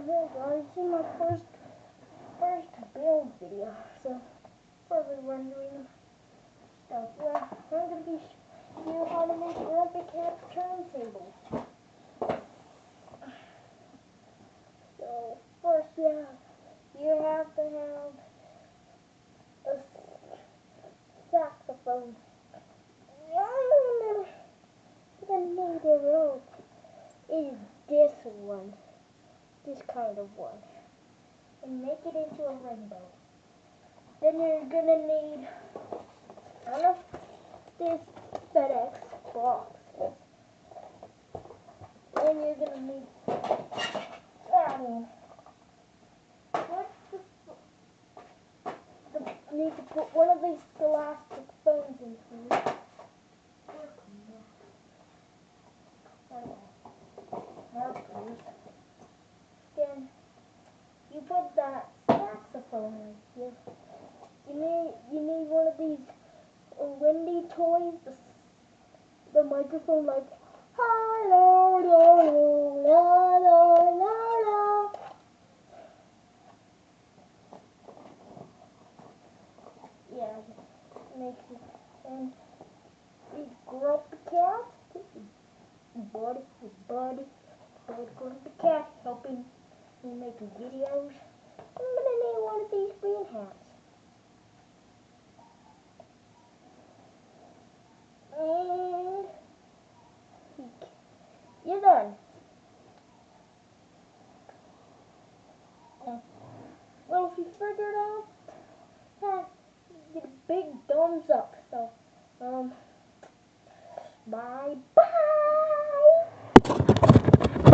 Hey guys, this is my first build video. So probably wondering stuff. Well, I'm gonna be showing you how to make Grumpy Cat turntable. So first you have to have a saxophone. You're gonna need a rope. It is this one. This kind of one. And make it into a rainbow. Then you're gonna need this FedEx box. And you're gonna need need to put one of these elastic phones in here. Then you put that saxophone right here. You need one of these windy toys. The microphone like hello, la, la, la, la, la. Yeah, makes it. And we Grumpy Cat, buddy, Grumpy Cat helping me making videos. I'm gonna need one of these green hats. And you're done. Well, if you figured out, get a big thumbs up. So, bye bye.